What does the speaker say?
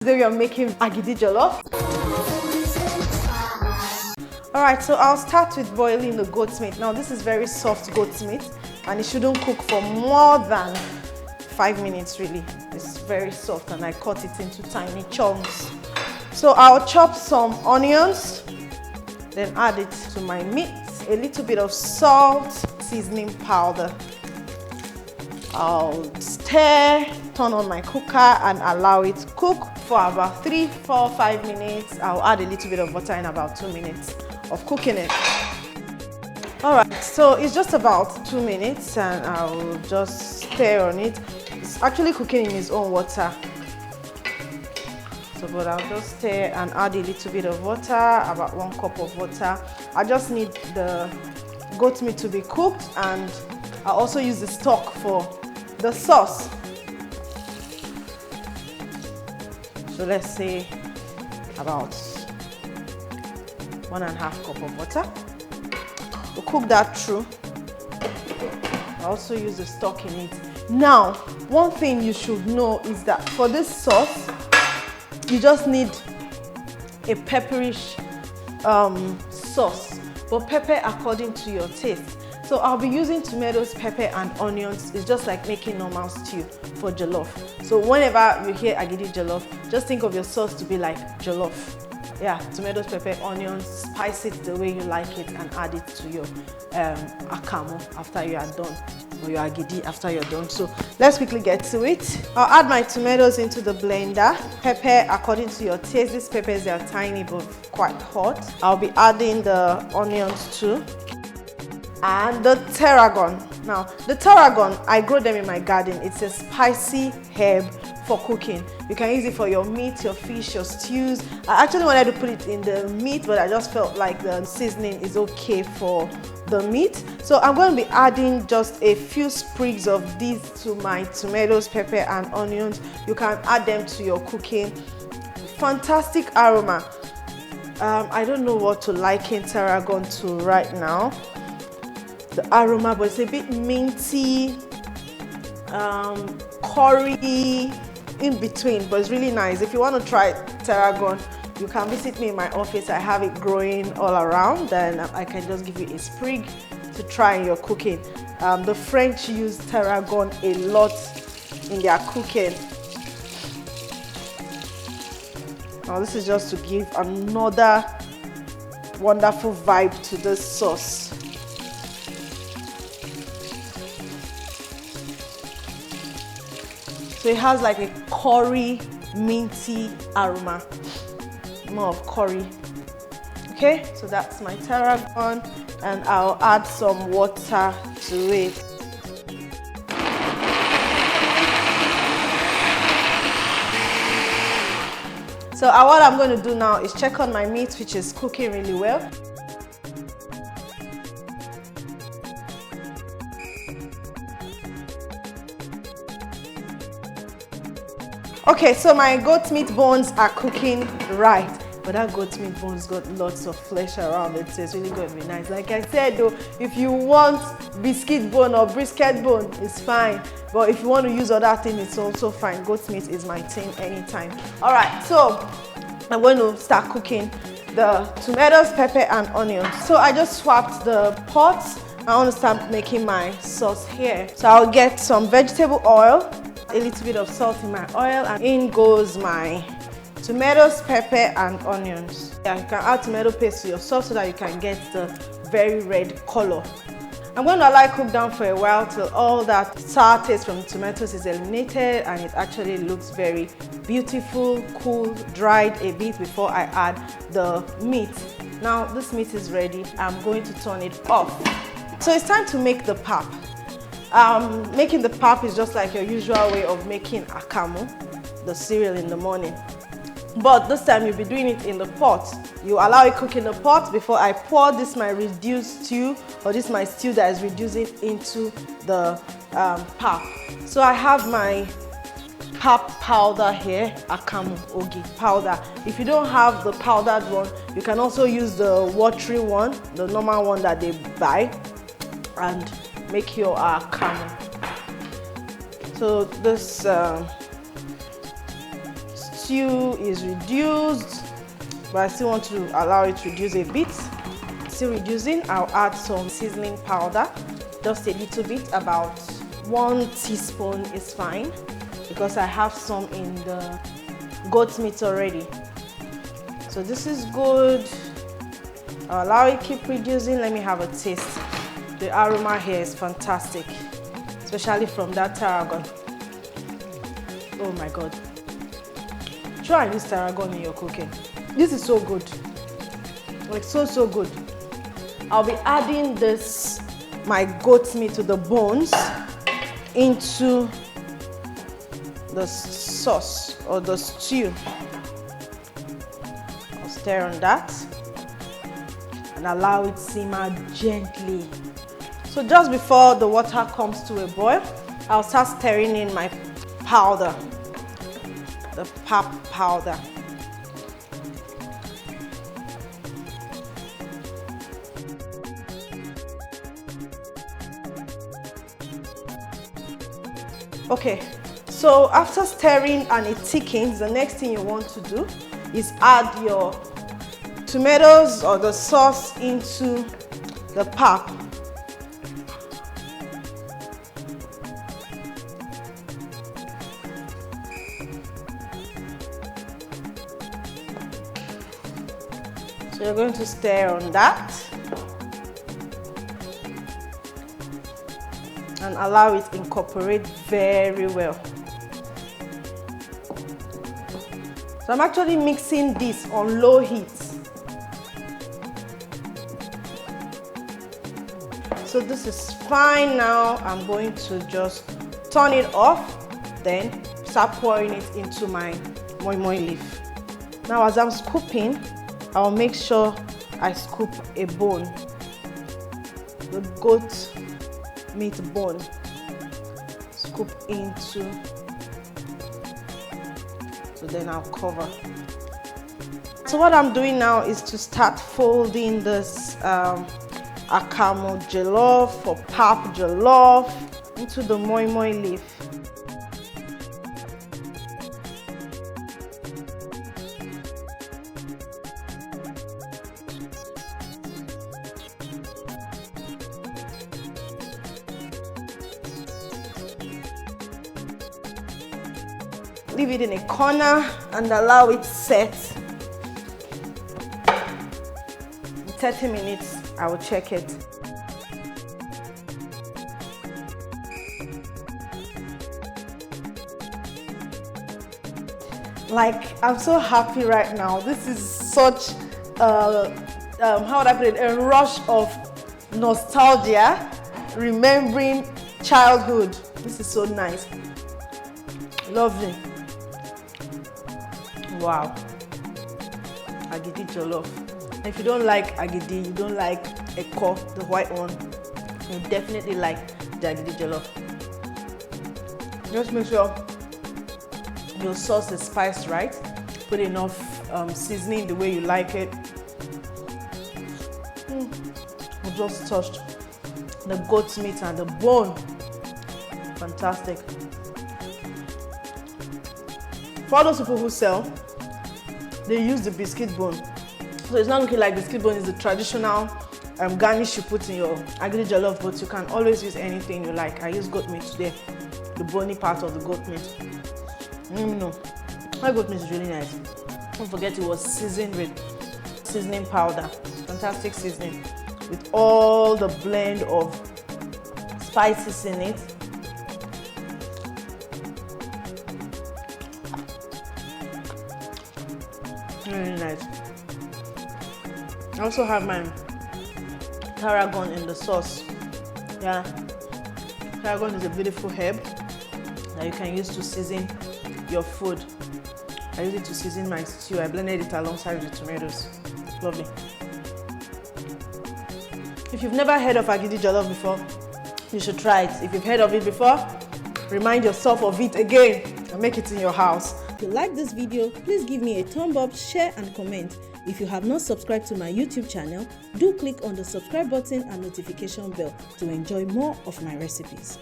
Today we are making Agidi Jollof. Alright, so I'll start with boiling the goat's meat. Now this is very soft goat's meat and it shouldn't cook for more than 5 minutes really. It's very soft and I cut it into tiny chunks. So I'll chop some onions, then add it to my meat, a little bit of salt, seasoning powder. I'll stir, turn on my cooker and allow it to cook for about 3, 4, 5 minutes. I'll add a little bit of butter in about 2 minutes of cooking it. Alright, so it's just about 2 minutes and I'll just stir on it. It's actually cooking in its own water. So, but I'll just stir and add a little bit of water, about 1 cup of water. I just need the goat meat to be cooked and I'll also use the stock for the sauce. So let's say about 1.5 cup of water. We'll cook that through. I'll also use the stock in it. Now, one thing you should know is that for this sauce, you just need a pepperish sauce, but pepper according to your taste. So I'll be using tomatoes, pepper and onions. It's just like making normal stew for jollof. So whenever you hear Agidi Jollof, just think of your sauce to be like jollof. Yeah, tomatoes, pepper, onions, spice it the way you like it and add it to your akamu after you are done, or your agidi after you're done. So let's quickly get to it. I'll add my tomatoes into the blender. Pepper according to your taste. These peppers are tiny but quite hot. I'll be adding the onions too. And the tarragon. Now, the tarragon, I grow them in my garden. It's a spicy herb for cooking. You can use it for your meat, your fish, your stews. I actually wanted to put it in the meat, but I just felt like the seasoning is okay for the meat. So I'm going to be adding just a few sprigs of these to my tomatoes, pepper and onions. You can add them to your cooking. Fantastic aroma. I don't know what to liken tarragon to right now. The aroma, but it's a bit minty, curry, in between, but it's really nice. If you want to try tarragon, you can visit me in my office. I have it growing all around, and I can just give you a sprig to try in your cooking. The French use tarragon a lot in their cooking. Now this is just to give another wonderful vibe to this sauce. So it has like a curry, minty aroma, more of curry. Okay, so that's my tarragon and I'll add some water to it. So what I'm going to do now is check on my meat, which is cooking really well. Okay, so my goat meat bones are cooking right, but that goat meat bones got lots of flesh around it, so it's really going to be nice. Like I said though, if you want biscuit bone or brisket bone, it's fine, but if you want to use other things, it's also fine. Goat meat is my thing anytime. All right, so I'm going to start cooking the tomatoes, pepper and onions. So I just swapped the pots. I want to start making my sauce here. So I'll get some vegetable oil, a little bit of salt in my oil, and in goes my tomatoes, pepper and onions. Yeah, you can add tomato paste to your sauce so that you can get the very red color. I'm going to allow it cook down for a while till all that sour taste from the tomatoes is eliminated and it actually looks very beautiful, cool, dried a bit before I add the meat. Now this meat is ready. I'm going to turn it off. So it's time to make the pap. Making the pap is just like your usual way of making akamu, the cereal in the morning. But this time you'll be doing it in the pot. You allow it cook in the pot before I pour this my reduced stew, or this my stew that is reducing into the pap. So I have my pap powder here, akamu ogi powder. If you don't have the powdered one, you can also use the watery one, the normal one that they buy, and make your akamu. So this stew is reduced, but I still want to allow it to reduce a bit. Still reducing, I'll add some seasoning powder, just a little bit, about 1 teaspoon is fine, because I have some in the goat meat already. So this is good. I'll allow it keep reducing. Let me have a taste. The aroma here is fantastic, especially from that tarragon. Oh my God. Try and use tarragon in your cooking. This is so good. Like so good. I'll be adding this, my goat meat to the bones, into the sauce or the stew. I'll stir on that and allow it simmer gently. So just before the water comes to a boil, I'll start stirring in my powder, the pap powder. Okay, so after stirring and it thickens, the next thing you want to do is add your tomatoes or the sauce into the pap. So you're going to stir on that and allow it to incorporate very well. So I'm actually mixing this on low heat. So this is fine now. I'm going to just turn it off, then start pouring it into my moi moi leaf. Now as I'm scooping, I'll make sure I scoop a bone, the goat meat bone. Scoop into, so then I'll cover. So what I'm doing now is to start folding this Agidi Jollof or pap jollof into the moi moi leaf. Leave it in a corner and allow it set. In 30 minutes, I will check it. Like, I'm so happy right now. This is such, how would I put it, a rush of nostalgia, remembering childhood. This is so nice. Lovely. Wow. Agidi Jollof. If you don't like Agidi, you don't like Eko, the white one, you definitely like the Agidi Jollof. Just make sure your sauce is spiced right. Put enough seasoning the way you like it. I just touched the goat meat and the bone. Fantastic. For those people who sell, they use the biscuit bone. So it's not looking like biscuit bone is the traditional garnish you put in your Agidi Jollof, but you can always use anything you like. I use goat meat today, the bony part of the goat meat. No, my goat meat is really nice. Don't forget it was seasoned with seasoning powder. Fantastic seasoning with all the blend of spices in it. Really nice. I also have my tarragon in the sauce. Yeah, tarragon is a beautiful herb that you can use to season your food. I use it to season my stew. I blended it alongside with the tomatoes. Lovely. If you've never heard of Agidi Jollof before, you should try it. If you've heard of it before, remind yourself of it again and make it in your house. If you like this video, please give me a thumb up, share and comment. If you have not subscribed to my YouTube channel, do click on the subscribe button and notification bell to enjoy more of my recipes.